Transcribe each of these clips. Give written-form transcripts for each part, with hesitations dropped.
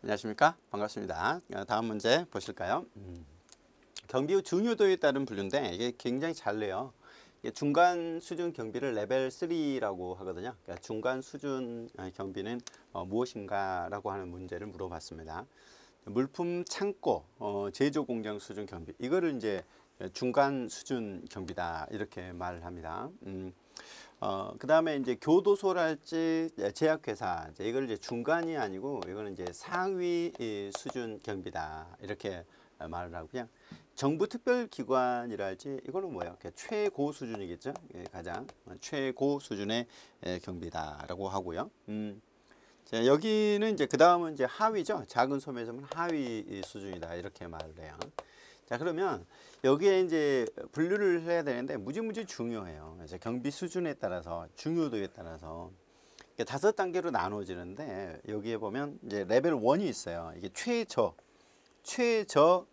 안녕하십니까? 반갑습니다. 다음 문제 보실까요? 경비 후 중요도에 따른 분류인데 이게 굉장히 잘 내요. 이게 중간 수준 경비를 레벨 3라고 하거든요. 그러니까 중간 수준 경비는 무엇인가라고 하는 문제를 물어봤습니다. 물품 창고 제조 공장 수준 경비 이거를 이제 중간 수준 경비다 이렇게 말을 합니다. 그 다음에 이제 교도소랄지 제약회사 이걸 이제 중간이 아니고 이거는 이제 상위 수준 경비다 이렇게 말을 하고, 그냥 정부 특별기관이랄지 이거는 뭐예요? 최고 수준이겠죠. 가장 최고 수준의 경비다라고 하고요. 자, 여기는 이제 그 다음은 이제 하위죠. 작은 소매점은 하위 수준이다 이렇게 말을 해요. 자, 그러면 여기에 이제 분류를 해야 되는데 무지무지 중요해요. 이제 경비 수준에 따라서 중요도에 따라서 5단계로 나눠지는데 여기에 보면 이제 레벨 1이 있어요. 이게 최저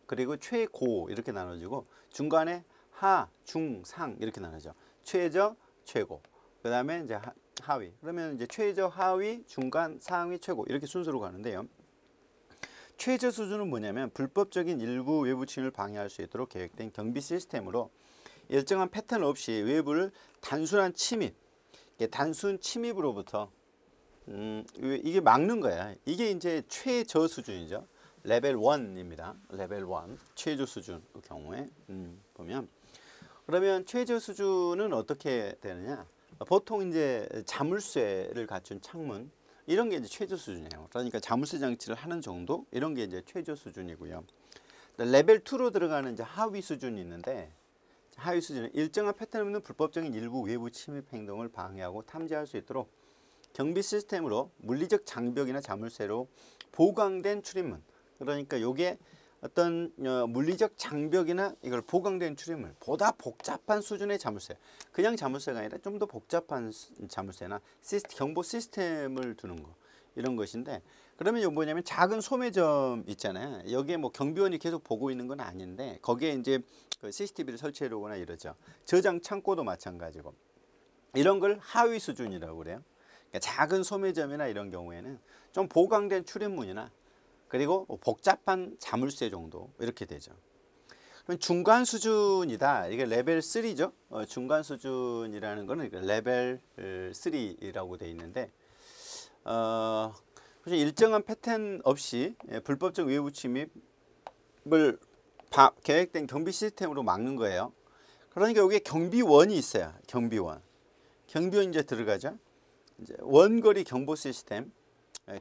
그리고 최고 이렇게 나눠지고 중간에 하, 중, 상 이렇게 나눠져. 최저, 최고. 그 다음에 이제 하위. 그러면 이제 최저, 하위, 중간, 상위, 최고 이렇게 순서로 가는데요. 최저 수준은 뭐냐면 불법적인 일부 외부 침입을 방해할 수 있도록 계획된 경비 시스템으로 일정한 패턴 없이 외부를 단순한 침입, 단순 침입으로부터 이게 막는 거야. 이게 이제 최저 수준이죠. 레벨 1입니다. 레벨 1 최저 수준 경우에 보면, 그러면 최저 수준은 어떻게 되느냐? 보통 이제 자물쇠를 갖춘 창문 이런 게 이제 최저 수준이에요. 그러니까 자물쇠 장치를 하는 정도 이런 게 이제 최저 수준이고요. 레벨 2로 들어가는 이제 하위 수준이 있는데, 하위 수준은 일정한 패턴 없는 불법적인 일부 외부 침입 행동을 방해하고 탐지할 수 있도록 경비 시스템으로 물리적 장벽이나 자물쇠로 보강된 출입문. 그러니까 요게 어떤 물리적 장벽이나 이걸 보강된 출입물, 보다 복잡한 수준의 자물쇠, 그냥 자물쇠가 아니라 좀 더 복잡한 자물쇠나 경보 시스템을 두는 거, 이런 것인데, 그러면 이거 뭐냐면 작은 소매점 있잖아요. 여기에 뭐 경비원이 계속 보고 있는 건 아닌데 거기에 이제 그 CCTV를 설치해 놓거나 이러죠. 저장 창고도 마찬가지고 이런 걸 하위 수준이라고 그래요. 그러니까 작은 소매점이나 이런 경우에는 좀 보강된 출입문이나 그리고 복잡한 자물쇠 정도 이렇게 되죠. 그럼 중간 수준이다. 이게 레벨 3죠. 중간 수준이라는 거는 레벨 3라고 되어 있는데, 일정한 패턴 없이 불법적 외부 침입을 계획된 경비 시스템으로 막는 거예요. 그러니까 여기에 경비원이 있어요. 경비원 이제 들어가죠. 이제 원거리 경보 시스템.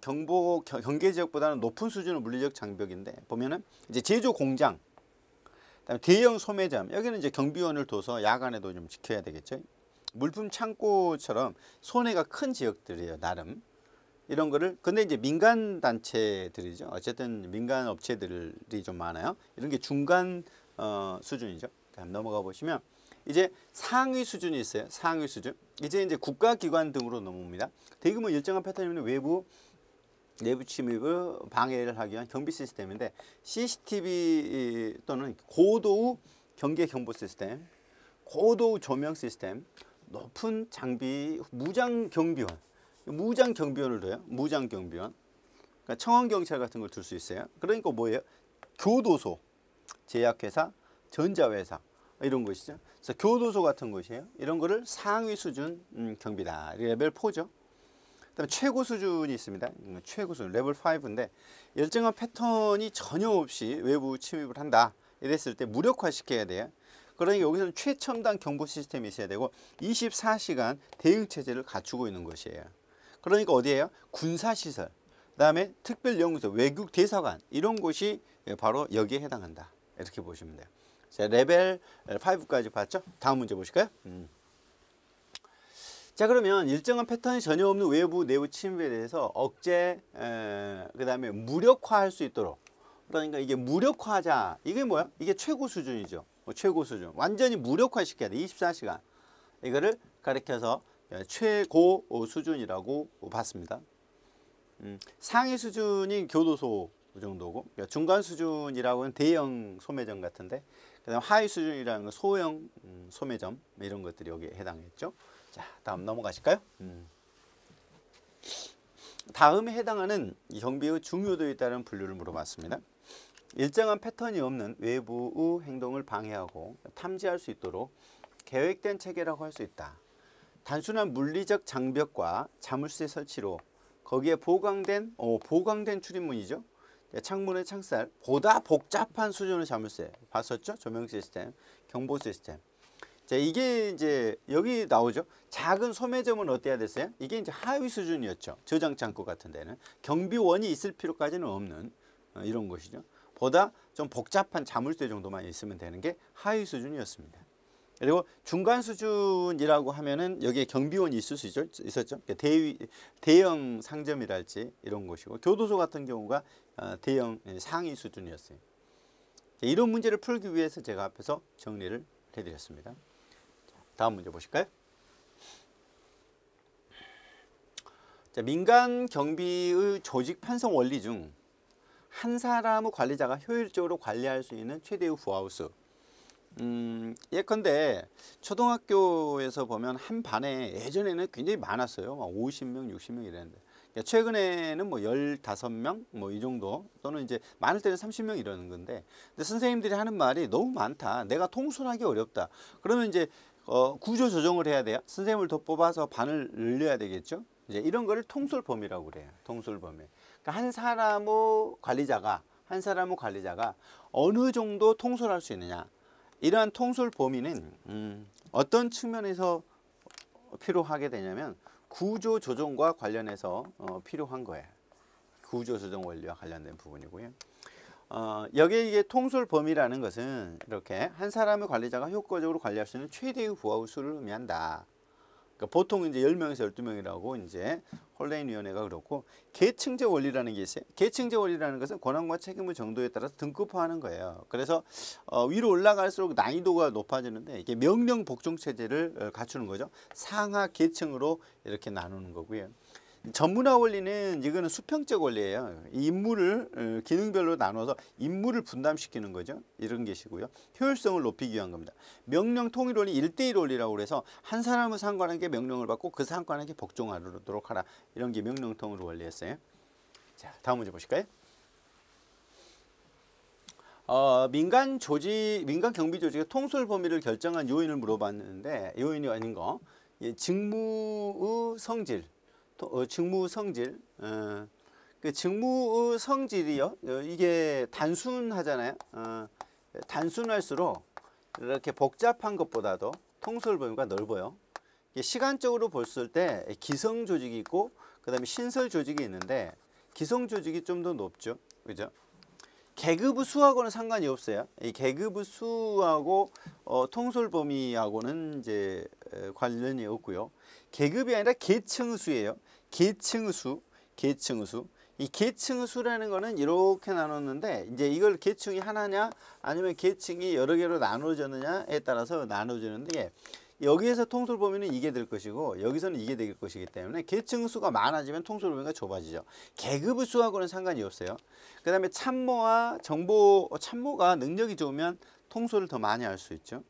경계 지역보다는 높은 수준의 물리적 장벽인데, 보면은 이제 제조 공장, 그다음에 대형 소매점, 여기는 이제 경비원을 둬서 야간에도 좀 지켜야 되겠죠. 물품 창고처럼 손해가 큰 지역들이에요, 나름. 이런 거를, 근데 이제 민간 단체들이죠. 어쨌든 민간 업체들이 좀 많아요. 이런 게 중간 수준이죠. 다음 넘어가 보시면 이제 상위 수준이 있어요. 상위 수준. 이제 국가기관 등으로 넘어옵니다. 대규모 일정한 패턴이 있는 외부 내부 침입을 방해를 하기 위한 경비 시스템인데, CCTV 또는 고도의 경계 경보 시스템, 고도의 조명 시스템, 높은 장비, 무장 경비원을 둬요. 무장 경비원. 그러니까 청원 경찰 같은 걸 둘 수 있어요. 그러니까 뭐예요? 교도소, 제약회사, 전자회사 이런 것이죠. 그래서 교도소 같은 곳이에요. 이런 거를 상위 수준 경비다. 레벨 4죠. 그다음에 최고 수준이 있습니다. 최고 수준 레벨 5인데 일정한 패턴이 전혀 없이 외부 침입을 한다. 이랬을 때 무력화시켜야 돼요. 그러니까 여기서는 최첨단 경보 시스템이 있어야 되고 24시간 대응 체제를 갖추고 있는 것이에요. 그러니까 어디예요? 군사시설, 그다음에 특별연구소, 외국 대사관 이런 곳이 바로 여기에 해당한다. 이렇게 보시면 돼요. 자, 레벨 5까지 봤죠? 다음 문제 보실까요? 자, 그러면 일정한 패턴이 전혀 없는 외부 내부 침입에 대해서 억제, 그 다음에 무력화할 수 있도록, 그러니까 이게 무력화하자, 이게 뭐야? 이게 최고 수준이죠. 최고 수준. 완전히 무력화시켜야 돼. 24시간. 이거를 가리켜서 최고 수준이라고 봤습니다. 상위 수준이 교도소 정도고, 중간 수준이라고 하는 대형 소매점 같은데, 그다음 하위 수준이라는 건 소형 소매점 이런 것들이 여기에 해당했죠. 자, 다음 넘어가실까요? 다음에 해당하는 이 경비의 중요도에 따른 분류를 물어봤습니다. 일정한 패턴이 없는 외부의 행동을 방해하고 탐지할 수 있도록 계획된 체계라고 할 수 있다. 단순한 물리적 장벽과 자물쇠 설치로 거기에 보강된 출입문이죠. 창문의 창살, 보다 복잡한 수준의 자물쇠 봤었죠? 조명 시스템, 경보 시스템. 자, 이게 이제 여기 나오죠. 작은 소매점은 어때야 됐어요? 이게 이제 하위 수준이었죠. 저장 창고 같은 데는 경비원이 있을 필요까지는 없는 이런 것이죠. 보다 좀 복잡한 자물쇠 정도만 있으면 되는 게 하위 수준이었습니다. 그리고 중간 수준이라고 하면은 여기에 경비원이 있을 수 있었죠. 대형 상점이랄지 이런 것이고, 교도소 같은 경우가 대형 상위 수준이었어요. 이런 문제를 풀기 위해서 제가 앞에서 정리를 해드렸습니다. 다음 문제 보실까요? 자, 민간 경비의 조직 편성 원리 중 한 사람의 관리자가 효율적으로 관리할 수 있는 최대의 부하우스. 예컨대 초등학교에서 보면 한 반에 예전에는 굉장히 많았어요. 50명, 60명 이랬는데 최근에는 뭐 15명 뭐 이 정도, 또는 이제 많을 때는 30명 이러는 건데, 근데 선생님들이 하는 말이 너무 많다. 내가 통솔하기 어렵다. 그러면 이제 구조 조정을 해야 돼요. 선생님을 더 뽑아서 반을 늘려야 되겠죠. 이제 이런 거를 통솔 범위라고 그래요. 통솔 범위. 그러니까 한 사람의 관리자가 어느 정도 통솔할 수 있느냐. 이러한 통솔 범위는 어떤 측면에서 필요하게 되냐면 구조 조정과 관련해서 필요한 거예요. 구조 조정 원리와 관련된 부분이고요. 여기에 이게 통솔 범위라는 것은 이렇게 한 사람의 관리자가 효과적으로 관리할 수 있는 최대의 부하의 수를 의미한다. 그러니까 보통 이제 10명에서 12명이라고 이제 홀레인 위원회가 그렇고, 계층제 원리라는 게 있어요. 계층제 원리라는 것은 권한과 책임의 정도에 따라서 등급화하는 거예요. 그래서 위로 올라갈수록 난이도가 높아지는데, 이게 명령 복종 체제를 갖추는 거죠. 상하 계층으로 이렇게 나누는 거고요. 전문화 원리는 이거는 수평적 원리예요. 이 임무를 기능별로 나눠서 임무를 분담시키는 거죠. 이런 것이고요. 효율성을 높이기 위한 겁니다. 명령 통일 원리 1대1 원리라고 그래서 한 사람의 상관에게 명령을 받고 그 상관에게 복종하도록 하라. 이런 게 명령 통일 원리였어요. 자, 다음 문제 보실까요? 민간 경비 조직의 통솔 범위를 결정한 요인을 물어봤는데, 요인이 아닌 거, 직무의 성질. 직무 성질, 그 직무의 성질이요. 이게 단순하잖아요. 단순할수록 이렇게 복잡한 것보다도 통솔 범위가 넓어요. 시간적으로 봤을 때 기성 조직이 있고, 그다음에 신설 조직이 있는데, 기성 조직이 좀 더 높죠, 그죠? 계급의 수하고는 상관이 없어요. 이 계급의 수하고 통솔 범위하고는 이제 관련이 없고요. 계급이 아니라 계층의 수예요. 계층의 수. 이 계층의 수라는 거는 이렇게 나눴는데, 이제 이걸 계층이 하나냐 아니면 계층이 여러 개로 나눠졌느냐에 따라서 나눠지는데, 여기에서 통솔 범위는 이게 될 것이고 여기서는 이게 될 것이기 때문에 계층 수가 많아지면 통솔 범위가 좁아지죠. 계급의 수하고는 상관이 없어요. 그 다음에 참모가 능력이 좋으면 통솔을 더 많이 할 수 있죠.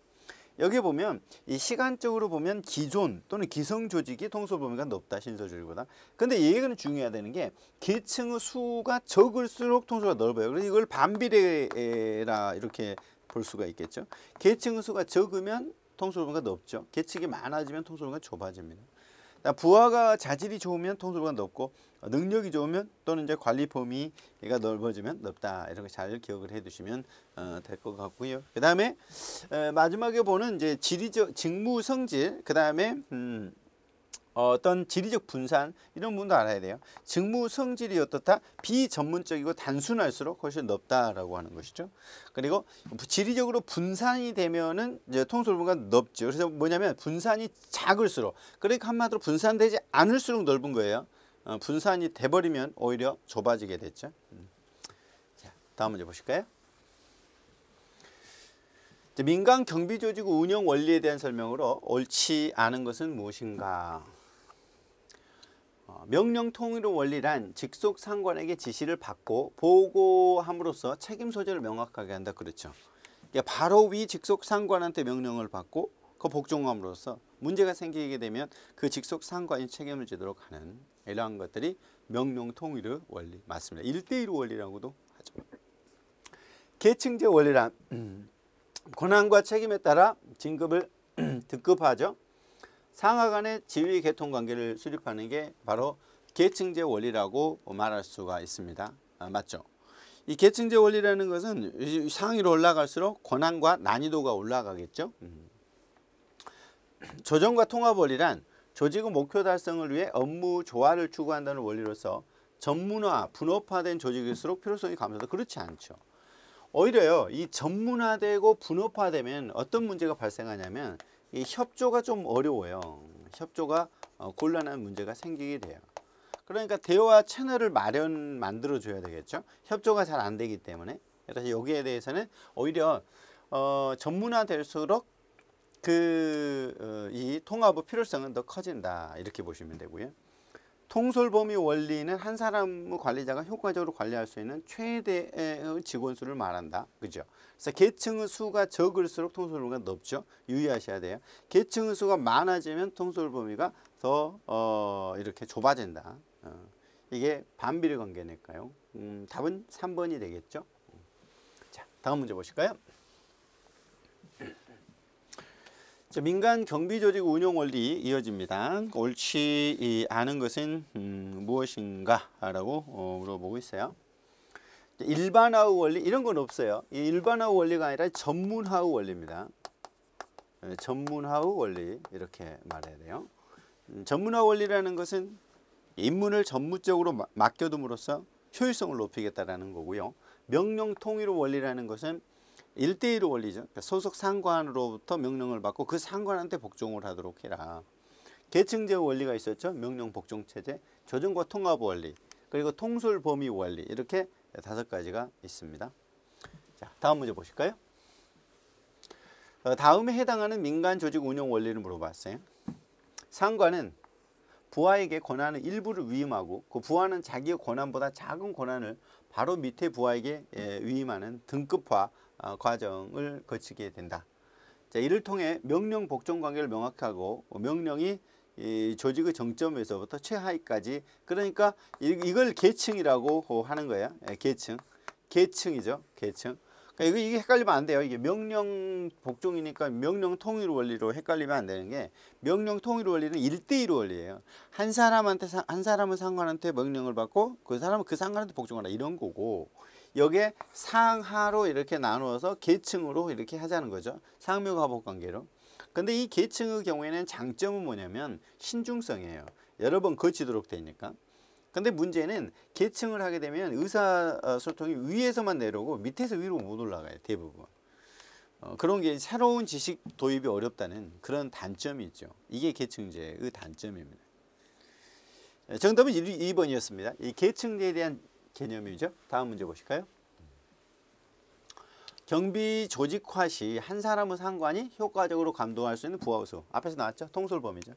여기 보면 이 시간적으로 보면 기존 또는 기성 조직이 통솔 범위가 높다, 신설 조직보다. 근데 얘기는 중요하다는 게 계층의 수가 적을수록 통솔가 넓어요. 그래서 이걸 반비례라 이렇게 볼 수가 있겠죠. 계층의 수가 적으면 통솔 범위가 높죠. 계층이 많아지면 통솔 범위가 좁아집니다. 부하가 자질이 좋으면 통솔 범위가 높고, 능력이 좋으면 또는 이제 관리 범위가 넓어지면 높다. 이렇게 잘 기억을 해두시면 될 것 같고요. 그 다음에 마지막에 보는 이제 직무 성질, 그 다음에 어떤 지리적 분산, 이런 부분도 알아야 돼요. 직무 성질이 어떻다? 비전문적이고 단순할수록 훨씬 높다라고 하는 것이죠. 그리고 지리적으로 분산이 되면은 이제 통솔 범위가 넓죠. 그래서 뭐냐면 분산이 작을수록, 그러니까 한마디로 분산되지 않을수록 넓은 거예요. 분산이 돼버리면 오히려 좁아지게 됐죠. 자, 다음 문제 보실까요? 민간 경비 조직 운영 원리에 대한 설명으로 옳지 않은 것은 무엇인가? 명령 통일의 원리란 직속 상관에게 지시를 받고 보고함으로써 책임 소재를 명확하게 한다, 그렇죠. 그러니까 바로 위 직속 상관한테 명령을 받고 그 복종함으로써 문제가 생기게 되면 그 직속 상관이 책임을 지도록 하는 이러한 것들이 명령 통일의 원리 맞습니다. 1대1 원리라고도 하죠. 계층제 원리란 권한과 책임에 따라 진급을 등급하죠. 상하 간의 지위 계통 관계를 수립하는 게 바로 계층제 원리라고 말할 수가 있습니다. 맞죠? 이 계층제 원리라는 것은 상위로 올라갈수록 권한과 난이도가 올라가겠죠. 조정과 통합 원리란 조직의 목표 달성을 위해 업무 조화를 추구한다는 원리로서 전문화, 분업화된 조직일수록 필요성이 감소하다. 그렇지 않죠. 오히려요, 이 전문화되고 분업화되면 어떤 문제가 발생하냐면 이 협조가 좀 어려워요. 협조가 곤란한 문제가 생기게 돼요. 그러니까 대화 채널을 만들어 줘야 되겠죠. 협조가 잘 안 되기 때문에. 그래서 여기에 대해서는 오히려 전문화될수록 이 통합의 필요성은 더 커진다. 이렇게 보시면 되고요. 통솔 범위 원리는 한 사람의 관리자가 효과적으로 관리할 수 있는 최대의 직원 수를 말한다. 그죠? 그래서 계층의 수가 적을수록 통솔 범위가 높죠. 유의하셔야 돼요. 계층의 수가 많아지면 통솔 범위가 더 이렇게 좁아진다. 이게 반비례 관계니까요. 답은 3번이 되겠죠. 자, 다음 문제 보실까요? 자, 민간 경비 조직 운영 원리 이어집니다. 옳지 않은 것은 무엇인가라고 물어보고 있어요. 일반화의 원리 이런 건 없어요. 이 일반화의 원리가 아니라 전문화의 원리입니다. 전문화의 원리 이렇게 말해야 돼요. 전문화 원리라는 것은 임무를 전문적으로 맡겨둠으로써 효율성을 높이겠다라는 거고요. 명령 통일 원리라는 것은 1대1 원리죠. 그러니까 소속 상관으로부터 명령을 받고 그 상관한테 복종을 하도록 해라. 계층제 원리가 있었죠. 명령 복종 체제, 조정과 통합 원리, 그리고 통솔 범위 원리 이렇게 5가지가 있습니다. 자, 다음 문제 보실까요? 다음에 해당하는 민간 조직 운영 원리를 물어봤어요. 상관은 부하에게 권한의 일부를 위임하고 그 부하는 자기의 권한보다 작은 권한을 바로 밑에 부하에게 위임하는 등급화 과정을 거치게 된다. 자, 이를 통해 명령 복종 관계를 명확하고 명령이 이 조직의 정점에서부터 최하위까지, 그러니까 이걸 계층이라고 하는 거예요. 계층이죠. 계층. 그러니까 이게 헷갈리면 안 돼요. 이게 명령 복종이니까 명령 통일 원리로 헷갈리면 안 되는 게, 명령 통일 원리는 1대1 원리예요. 한 사람은 상관한테 명령을 받고 그 사람은 그 상관한테 복종하라 이런 거고, 여기에 상하로 이렇게 나누어서 계층으로 이렇게 하자는 거죠. 상묘하복 관계로. 근데 이 계층의 경우에는 장점은 뭐냐면 신중성이에요. 여러 번 거치도록 되니까. 근데 문제는 계층을 하게 되면 의사소통이 위에서만 내려오고 밑에서 위로 못 올라가요. 대부분. 그런 게 새로운 지식 도입이 어렵다는 그런 단점이 있죠. 이게 계층제의 단점입니다. 정답은 2번이었습니다. 이 계층제에 대한 개념이죠. 다음 문제 보실까요? 경비 조직화 시 한 사람의 상관이 효과적으로 감독할 수 있는 부하수. 앞에서 나왔죠. 통솔범위죠.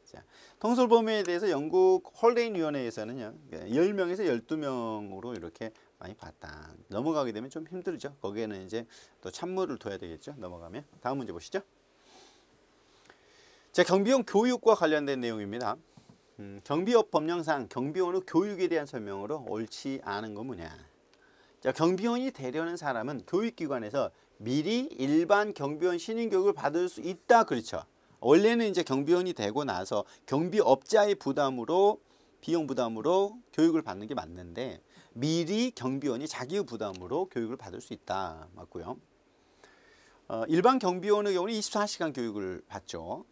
자, 통솔범위에 대해서 영국 홀데인 위원회에서는요, 10명에서 12명으로 이렇게 많이 봤다. 넘어가게 되면 좀 힘들죠. 거기에는 이제 또 참모를 둬야 되겠죠. 넘어가면. 다음 문제 보시죠. 자, 경비원 교육과 관련된 내용입니다. 경비업 법령상 경비원의 교육에 대한 설명으로 옳지 않은 건 뭐냐. 자, 경비원이 되려는 사람은 교육기관에서 미리 일반 경비원 신인 교육을 받을 수 있다. 그렇죠. 원래는 이제 경비원이 되고 나서 경비업자의 부담으로, 비용 부담으로 교육을 받는 게 맞는데, 미리 경비원이 자기의 부담으로 교육을 받을 수 있다. 맞고요. 일반 경비원의 경우는 24시간 교육을 받죠.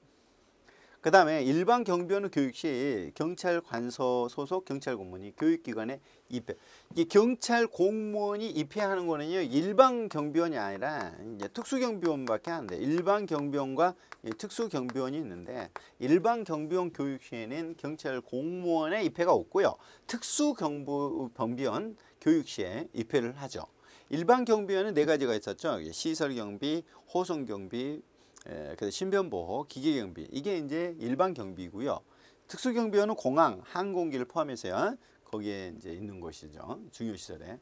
그 다음에 일반 경비원의 교육 시 경찰 관서 소속 경찰 공무원이 교육기관에 입회. 이 경찰 공무원이 입회하는 거는요, 일반 경비원이 아니라 이제 특수경비원밖에 안 돼. 일반 경비원과 특수경비원이 있는데, 일반 경비원 교육 시에는 경찰 공무원의 입회가 없고요, 특수경비원 교육 시에 입회를 하죠. 일반 경비원은 4가지가 있었죠. 시설경비, 호송경비, 그래서 신변보호, 기계경비, 이게 이제 일반 경비고요. 특수경비원은 공항, 항공기를 포함해서요. 거기에 이제 있는 곳이죠. 중요시설에.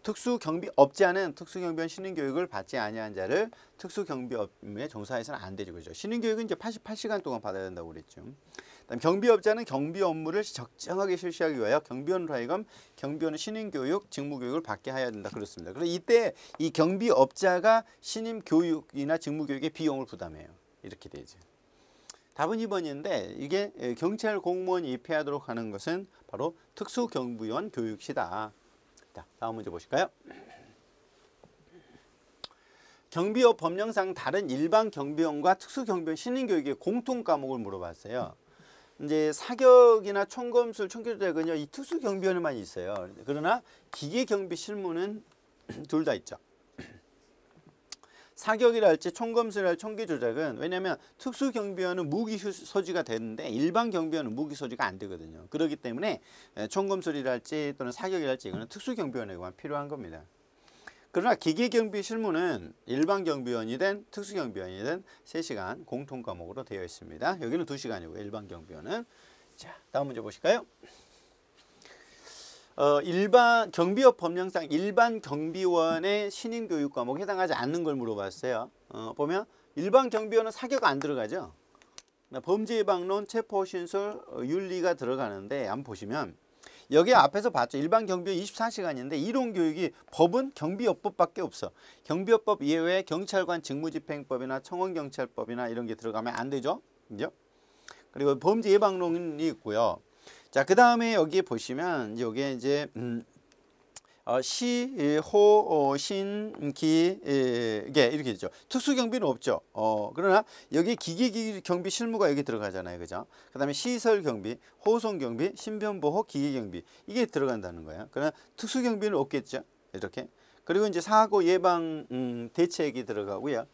특수경비업자는 특수경비원 신인교육을 받지 아니한 자를 특수경비업에 종사해서는 안 되죠. 그죠? 신인교육은 이제 88시간 동안 받아야 된다고 그랬죠. 그다음 경비업자는 경비 업무를 적정하게 실시하기 위하여 경비원으로 하여금 경비원은 신인교육, 직무교육을 받게 해야 된다. 그렇습니다. 그래서 이때 이 경비업자가 신임교육이나 직무교육의 비용을 부담해요. 이렇게 되죠. 답은 2번인데 이게 경찰 공무원이 입회하도록 하는 것은 바로 특수경비원 교육시다. 자, 다음 문제 보실까요? 경비업 법령상 다른 일반 경비원과 특수경비원 신인교육의 공통 과목을 물어봤어요. 이제 사격이나 총검술, 총기조작은요 이 특수경비원에만 있어요. 그러나 기계경비 실무는 둘 다 있죠. 사격이랄지 총검술이랄지 총기조작은 왜냐하면 특수경비원은 무기 소지가 되는데 일반 경비원은 무기 소지가 안 되거든요. 그렇기 때문에 총검술이랄지 또는 사격이랄지 이거는 특수경비원에만 필요한 겁니다. 그러나 기계경비 실무는 일반 경비원이든 특수경비원이든 3시간 공통 과목으로 되어 있습니다. 여기는 2시간이고 일반 경비원은. 자, 다음 문제 보실까요? 일반 경비업 법령상 일반 경비원의 신임 교육 과목에 해당하지 않는 걸 물어봤어요. 보면 일반 경비원은 사격 안 들어가죠. 범죄 예방론, 체포 신술, 윤리가 들어가는데 한번 보시면 여기 앞에서 봤죠. 일반 경비원 24시간인데 이론 교육이 법은 경비업법밖에 없어. 경비업법 이외에 경찰관 직무집행법이나 청원경찰법이나 이런 게 들어가면 안 되죠. 그죠? 그리고 범죄 예방론이 있고요. 자, 그 다음에 여기 보시면 여기에 이제 시, 호, 신, 기, 게 이렇게 되죠. 특수경비는 없죠. 그러나 여기 기계경비 실무가 여기 들어가잖아요. 그죠? 그 다음에 시설경비, 호송경비, 신변보호, 기계경비 이게 들어간다는 거예요. 그러나 특수경비는 없겠죠. 이렇게. 그리고 이제 사고 예방 대책이 들어가고요.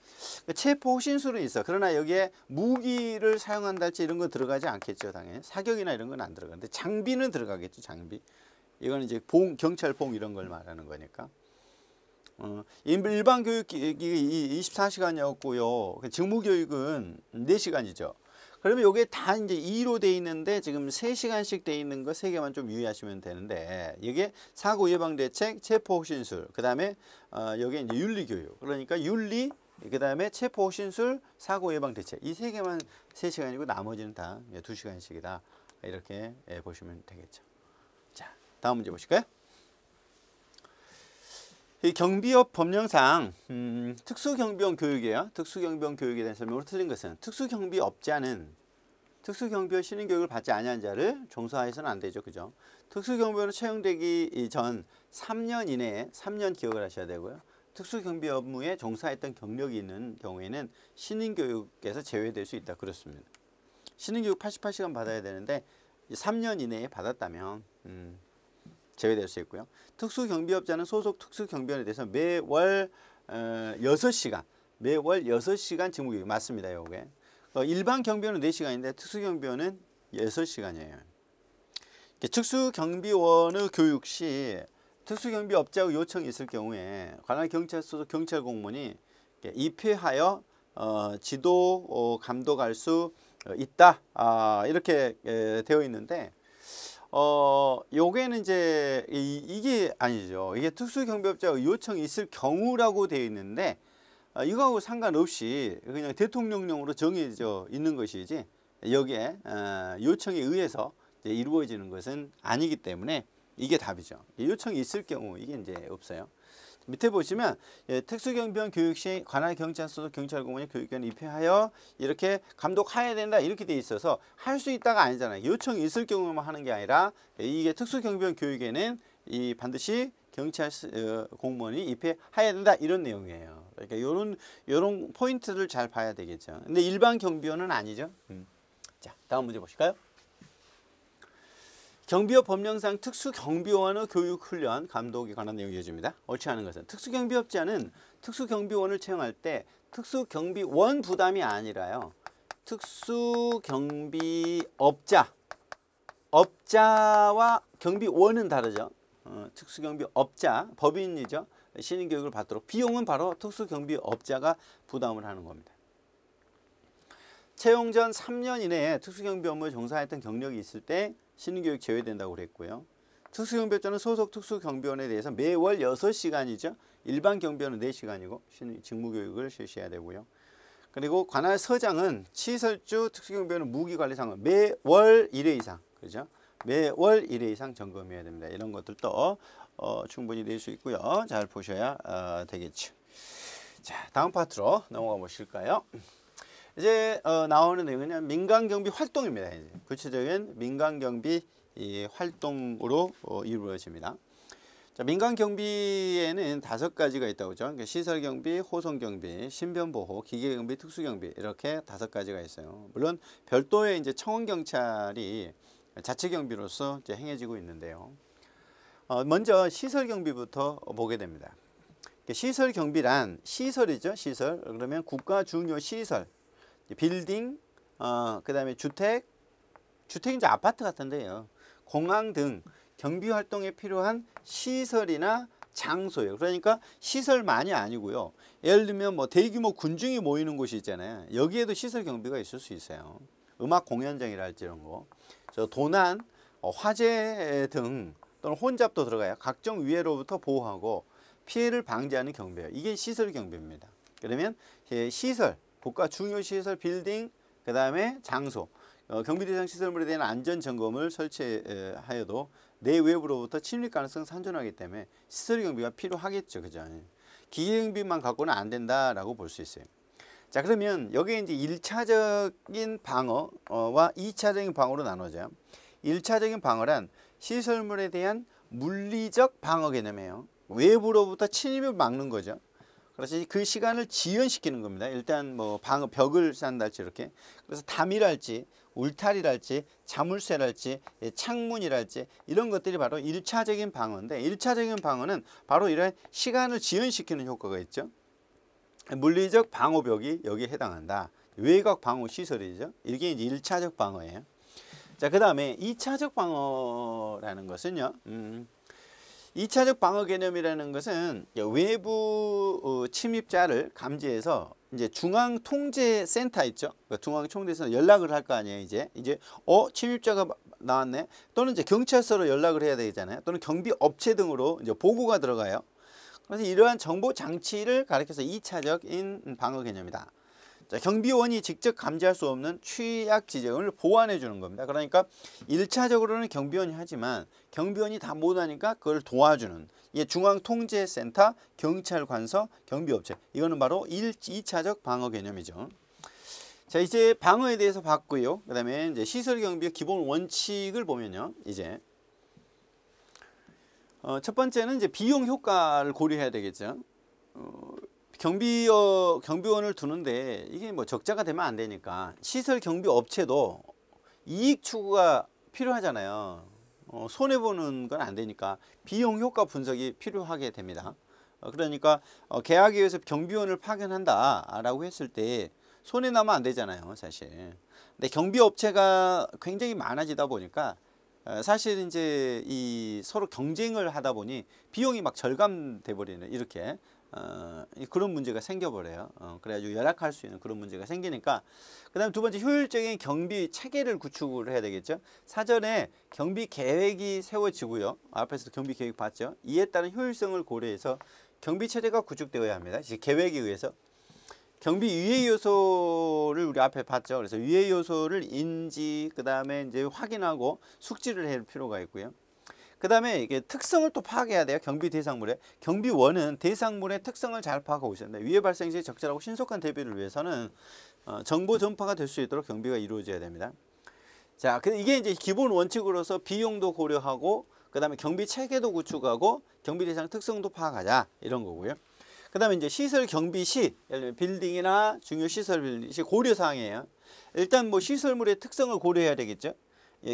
체포 신술은 있어. 그러나 여기에 무기를 사용한달지 이런 거 들어가지 않겠죠. 당연히 사격이나 이런 건 안 들어가는데 장비는 들어가겠죠. 장비. 이거는 이제 경찰 봉 이런 걸 말하는 거니까. 일반 교육이 24시간이었고요. 직무교육은 4시간이죠. 그러면 이게 다 이제 2로 돼 있는데 지금 3시간씩 돼 있는 거 3개만 좀 유의하시면 되는데 이게 사고 예방 대책, 체포 신술, 그다음에 여기 이제 윤리 교육. 그러니까 윤리, 그다음에 체포 신술, 사고 예방 대책. 이 3개만 3시간이고 나머지는 다 2시간씩이다. 이렇게 보시면 되겠죠. 자, 다음 문제 보실까요? 이 경비업 법령상 특수경비원 교육이에요. 특수경비원 교육에 대한 설명을 드린 것은 특수경비업자는 특수경비원 신인교육을 받지 아니한 자를 종사해서는 안 되죠. 그죠? 특수경비원은 채용되기 전 3년 이내에 3년 기억을 하셔야 되고요. 특수경비 업무에 종사했던 경력이 있는 경우에는 신인교육에서 제외될 수 있다. 그렇습니다. 신인교육 88시간 받아야 되는데 3년 이내에 받았다면 제외될 수 있고요. 특수경비업자는 소속 특수경비원에 대해서 매월 6시간 직무교육 맞습니다. 요게. 일반 경비원은 4시간인데 특수경비원은 6시간이에요. 특수경비원의 교육 시 특수경비업자의 요청이 있을 경우에 관할 경찰 소속 경찰 공무원이 입회하여 지도 감독할 수 있다. 이렇게 되어 있는데 요게는 이제 이게 아니죠. 이게 특수경비업자의 요청이 있을 경우라고 되어 있는데 이거하고 상관없이 그냥 대통령령으로 정해져 있는 것이지 여기에 요청에 의해서 이루어지는 것은 아니기 때문에 이게 답이죠. 요청이 있을 경우 이게 이제 없어요. 밑에 보시면 특수경비원 교육 시 관할 경찰 소속 경찰공무원이 교육위원회 입회하여 이렇게 감독해야 된다 이렇게 돼 있어서 할 수 있다가 아니잖아요. 요청이 있을 경우만 하는 게 아니라 이게 특수경비원 교육에는 이 반드시 경찰 공무원이 입회해야 된다 이런 내용이에요. 그러니까 요런 포인트를 잘 봐야 되겠죠. 근데 일반 경비원은 아니죠. 자, 다음 문제 보실까요? 경비업 법령상 특수경비원의 교육훈련 감독에 관한 내용이 이어집니다. 옳지 않은 것은 특수경비업자는 특수경비원을 채용할 때 특수경비원 부담이 아니라요. 업자와 경비원은 다르죠. 특수경비업자, 법인이죠. 신인교육을 받도록 비용은 바로 특수경비업자가 부담을 하는 겁니다. 채용 전 3년 이내에 특수경비 업무에 종사했던 경력이 있을 때 신인교육 제외된다고 그랬고요. 특수경비원자는 소속 특수경비원에 대해서 매월 6시간이죠. 일반 경비원은 4시간이고 직무교육을 실시해야 되고요. 그리고 관할 서장은 시설주 특수경비원은 무기관리상은 매월 1회 이상, 그죠? 매월 1회 이상 점검해야 됩니다. 이런 것들도 충분히 낼 수 있고요. 잘 보셔야 되겠죠. 자, 다음 파트로 넘어가 보실까요? 이제 나오는 내용은 민간경비 활동입니다. 이제 구체적인 민간경비 활동으로 이루어집니다. 자, 민간경비에는 5가지가 있다고 그죠? 그러니까 시설경비, 호송경비, 신변보호, 기계경비, 특수경비 이렇게 5가지가 있어요. 물론 별도의 이제 청원경찰이 자치경비로서 이제 행해지고 있는데요. 먼저 시설경비부터 보게 됩니다. 시설경비란 시설이죠. 시설. 그러면 국가 중요 시설, 빌딩, 그다음에 주택 이제 아파트 같은데요. 공항 등 경비 활동에 필요한 시설이나 장소예요. 그러니까 시설만이 아니고요. 예를 들면 뭐 대규모 군중이 모이는 곳이 있잖아요. 여기에도 시설 경비가 있을 수 있어요. 음악 공연장이랄지 이런 거. 도난, 화재 등 또는 혼잡도 들어가요. 각종 위해로부터 보호하고 피해를 방지하는 경비예요. 이게 시설 경비입니다. 그러면 시설, 국가 중요 시설, 빌딩, 그 다음에 장소, 경비 대상 시설물에 대한 안전 점검을 설치하여도 내외부로부터 침입 가능성 산전하기 때문에 시설 경비가 필요하겠죠, 그죠? 기계 경비만 갖고는 안 된다라고 볼 수 있어요. 자, 그러면 여기에 이제 1차적인 방어와 2차적인 방어로 나눠져요. 1차적인 방어란 시설물에 대한 물리적 방어 개념이에요. 외부로부터 침입을 막는 거죠. 그래서 그 시간을 지연시키는 겁니다. 일단 뭐 방어 벽을 쌓는달지 이렇게. 그래서 담이랄지 울타리랄지 자물쇠랄지 창문이랄지 이런 것들이 바로 1차적인 방어인데 1차적인 방어는 바로 이런 시간을 지연시키는 효과가 있죠. 물리적 방어벽이 여기에 해당한다. 외곽 방어 시설이죠. 이게 이제 1차적 방어예요. 자, 그 다음에 2차적 방어라는 것은요. 2차적 방어 개념이라는 것은 외부 침입자를 감지해서 이제 중앙통제센터 있죠. 중앙통제센터 연락을 할 거 아니에요. 이제 침입자가 나왔네. 또는 이제 경찰서로 연락을 해야 되잖아요. 또는 경비업체 등으로 이제 보고가 들어가요. 그래서 이러한 정보 장치를 가리켜서 2차적인 방어 개념이다. 자, 경비원이 직접 감지할 수 없는 취약 지점을 보완해 주는 겁니다. 그러니까 1차적으로는 경비원이 하지만 경비원이 다 못하니까 그걸 도와주는 이게 중앙통제센터, 경찰관서, 경비업체 이거는 바로 2차적 방어 개념이죠. 자, 이제 방어에 대해서 봤고요. 그 다음에 이제 시설경비의 기본 원칙을 보면요. 이제 첫 번째는 이제 비용 효과를 고려해야 되겠죠. 경비원을 두는데 이게 뭐 적자가 되면 안 되니까 시설 경비 업체도 이익 추구가 필요하잖아요. 손해 보는 건 안 되니까 비용 효과 분석이 필요하게 됩니다. 그러니까 계약에 의해서 경비원을 파견한다라고 했을 때 손해 나면 안 되잖아요, 사실. 근데 경비 업체가 굉장히 많아지다 보니까 사실 이제 이 서로 경쟁을 하다 보니 비용이 막 절감돼 버리는 이렇게 그런 문제가 생겨버려요. 그래가지고 열악할 수 있는 그런 문제가 생기니까 그 다음에 두 번째 효율적인 경비 체계를 구축을 해야 되겠죠. 사전에 경비 계획이 세워지고요. 앞에서도 경비 계획 봤죠. 이에 따른 효율성을 고려해서 경비 체제가 구축되어야 합니다. 계획에 의해서 경비 유해 요소를 우리 앞에 봤죠. 그래서 유해 요소를 인지 그 다음에 이제 확인하고 숙지를 할 필요가 있고요. 그 다음에 이게 특성을 또 파악해야 돼요. 경비 대상물의. 경비원은 대상물의 특성을 잘 파악하고 있습니다. 위해 발생 시 적절하고 신속한 대비를 위해서는 정보 전파가 될 수 있도록 경비가 이루어져야 됩니다. 자, 이게 이제 기본 원칙으로서 비용도 고려하고 그 다음에 경비 체계도 구축하고 경비 대상 특성도 파악하자 이런 거고요. 그 다음에 이제 시설 경비 시, 예를 들면 빌딩이나 중요 시설 빌딩 시 고려 사항이에요. 일단 뭐 시설물의 특성을 고려해야 되겠죠.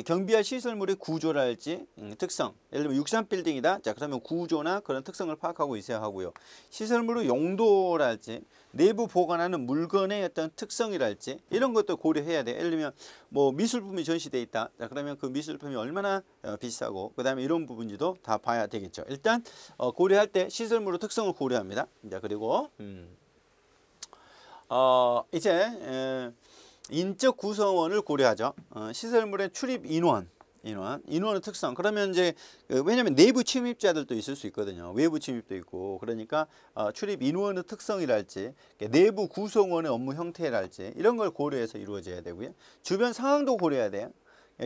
경비할 시설물의 구조랄지 특성, 예를 들면 63빌딩이다. 자, 그러면 구조나 그런 특성을 파악하고 있어야 하고요. 시설물의 용도랄지 내부 보관하는 물건의 어떤 특성이랄지 이런 것도 고려해야 돼. 예를 들면 뭐 미술품이 전시돼 있다. 자, 그러면 그 미술품이 얼마나 비싸고 그 다음에 이런 부분도 다 봐야 되겠죠. 일단 고려할 때 시설물의 특성을 고려합니다. 자, 그리고 이제 인적 구성원을 고려하죠. 시설물의 출입 인원, 인원의 특성. 그러면 이제 왜냐하면 내부 침입자들도 있을 수 있거든요. 외부 침입도 있고. 그러니까 출입 인원의 특성이랄지 내부 구성원의 업무 형태랄지 이런 걸 고려해서 이루어져야 되고요. 주변 상황도 고려해야 돼요.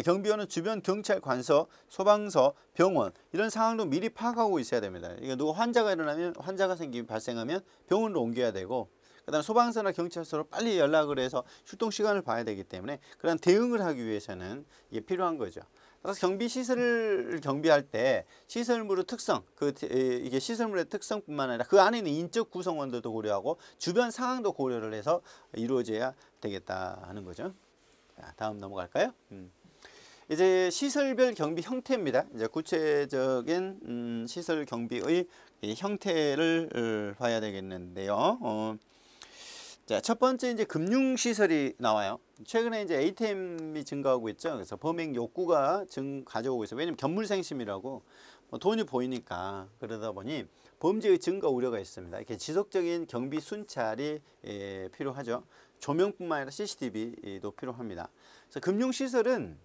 경비원은 주변 경찰 관서, 소방서, 병원 이런 상황도 미리 파악하고 있어야 됩니다. 이게 누구 환자가 일어나면 환자가 발생하면 병원으로 옮겨야 되고, 그다음 소방서나 경찰서로 빨리 연락을 해서 출동 시간을 봐야 되기 때문에 그런 대응을 하기 위해서는 이게 필요한 거죠. 그래서 경비 시설을 경비할 때 시설물의 특성, 이게 시설물의 특성뿐만 아니라 그 안에 있는 인적 구성원들도 고려하고 주변 상황도 고려를 해서 이루어져야 되겠다 하는 거죠. 자, 다음 넘어갈까요? 이제 시설별 경비 형태입니다. 이제 구체적인 시설 경비의 형태를 봐야 되겠는데요. 자, 첫 번째 이제 금융시설이 나와요. 최근에 이제 ATM이 증가하고 있죠. 그래서 범행 욕구가 가져오고 있어요. 왜냐면 견물생심이라고 돈이 보이니까 그러다 보니 범죄의 증가 우려가 있습니다. 이렇게 지속적인 경비 순찰이 필요하죠. 조명뿐만 아니라 CCTV도 필요합니다. 그래서 금융시설은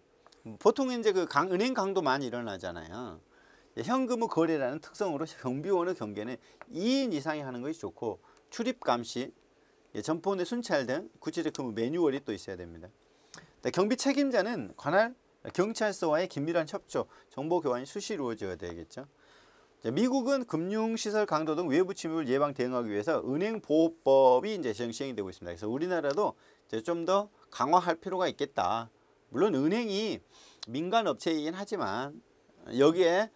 보통 이제 은행 강도 많이 일어나잖아요. 현금의 거래라는 특성으로 경비원의 경계는 2인 이상이 하는 것이 좋고, 출입 감시, 점포 내 순찰 등 구체적 그 매뉴얼이 또 있어야 됩니다. 경비 책임자는 관할 경찰서와의 긴밀한 협조, 정보 교환이 수시로 이루어져야 되겠죠. 미국은 금융시설 강도 등 외부 침입을 예방 대응하기 위해서 은행보호법이 이제 시행이 되고 있습니다. 그래서 우리나라도 좀 더 강화할 필요가 있겠다. 물론 은행이 민간 업체이긴 하지만 여기에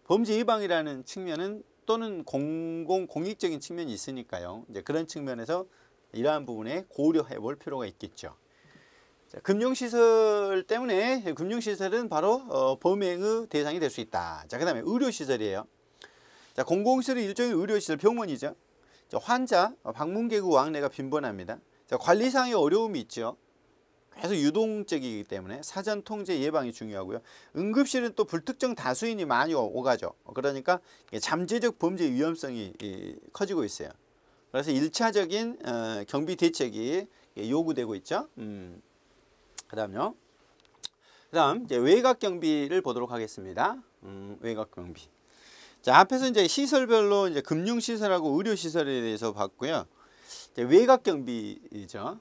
범죄 예방이라는 측면은 또는 공익적인 측면이 있으니까요. 이제 그런 측면에서 이러한 부분에 고려해 볼 필요가 있겠죠. 자, 금융시설 때문에 금융시설은 바로 범행의 대상이 될 수 있다. 자, 그 다음에 의료시설이에요. 자, 공공시설은 일종의 의료시설, 병원이죠. 자, 환자, 방문객의 왕래가 빈번합니다. 자, 관리상의 어려움이 있죠. 계속 유동적이기 때문에 사전 통제 예방이 중요하고요. 응급실은 또 불특정 다수인이 많이 오가죠. 그러니까 잠재적 범죄 위험성이 커지고 있어요. 그래서 1차적인 경비 대책이 요구되고 있죠. 그다음요. 그다음 이제 외곽 경비를 보도록 하겠습니다. 외곽 경비. 자, 앞에서 이제 시설별로 이제 금융 시설하고 의료 시설에 대해서 봤고요. 이제 외곽 경비죠.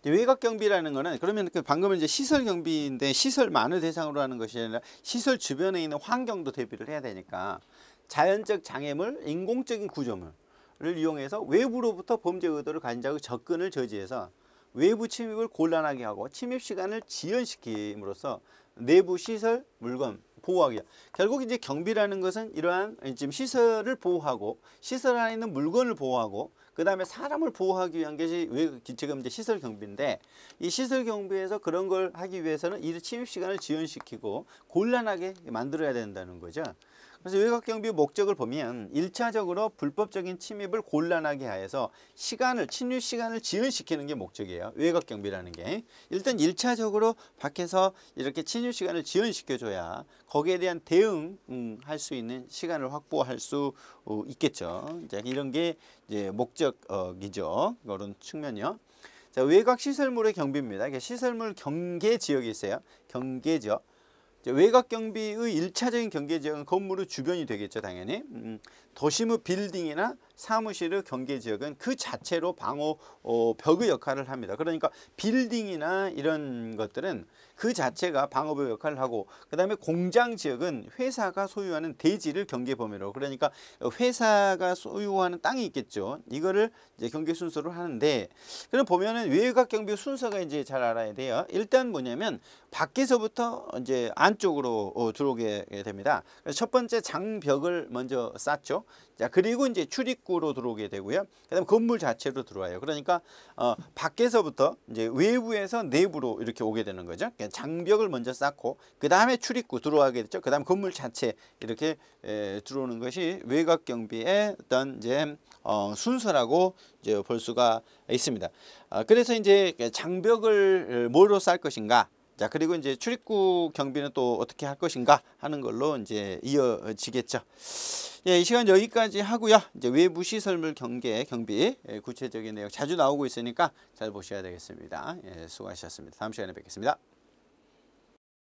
외곽 경비라는 거는 그러면 방금은 이제 시설 경비인데 시설만을 대상으로 하는 것이 아니라 시설 주변에 있는 환경도 대비를 해야 되니까 자연적 장애물, 인공적인 구조물을 이용해서 외부로부터 범죄 의도를 가진 자의 접근을 저지해서 외부 침입을 곤란하게 하고 침입 시간을 지연시킴으로써 내부 시설, 물건 보호하기. 결국 이제 경비라는 것은 이러한 지금 시설을 보호하고 시설 안에 있는 물건을 보호하고 그 다음에 사람을 보호하기 위한 것이 지금 이제 시설 경비인데, 이 시설 경비에서 그런 걸 하기 위해서는 이 침입 시간을 지연시키고 곤란하게 만들어야 된다는 거죠. 그래서 외곽 경비의 목적을 보면 1차적으로 불법적인 침입을 곤란하게 하여서 침입 시간을 지연시키는 게 목적이에요. 외곽 경비라는 게. 일단 1차적으로 밖에서 이렇게 침입 시간을 지연시켜줘야 거기에 대한 대응할 수 있는 시간을 확보할 수 있겠죠. 이제 이런 게 이제 목적이죠. 그런 측면이요. 자, 외곽 시설물의 경비입니다. 시설물 경계 지역이 있어요. 경계 지역. 외곽 경비의 1차적인 경계 지역은 건물의 주변이 되겠죠, 당연히. 도심의 빌딩이나 사무실의 경계 지역은 그 자체로 방호 벽의 역할을 합니다. 그러니까 빌딩이나 이런 것들은 그 자체가 방어벽 역할을 하고, 그 다음에 공장 지역은 회사가 소유하는 대지를 경계 범위로, 그러니까 회사가 소유하는 땅이 있겠죠. 이거를 이제 경계 순서로 하는데, 그럼 보면은 외곽 경비 순서가 이제 잘 알아야 돼요. 일단 뭐냐면 밖에서부터 이제 안쪽으로 들어오게 됩니다. 그래서 첫 번째 장벽을 먼저 쌓죠. 자, 그리고 이제 출입구로 들어오게 되고요. 그다음 건물 자체로 들어와요. 그러니까 밖에서부터 이제 외부에서 내부로 이렇게 오게 되는 거죠. 그러니까 장벽을 먼저 쌓고 그 다음에 출입구 들어가게 됐죠. 그 다음 건물 자체 이렇게 들어오는 것이 외곽 경비의 어떤 이제 순서라고 이제 볼 수가 있습니다. 그래서 이제 장벽을 뭐로 쌓을 것인가? 자, 그리고 이제 출입구 경비는 또 어떻게 할 것인가 하는 걸로 이제 이어지겠죠. 예, 이 시간 여기까지 하고요. 이제 외부 시설물 경비 구체적인 내용 자주 나오고 있으니까 잘 보셔야 되겠습니다. 예, 수고하셨습니다. 다음 시간에 뵙겠습니다.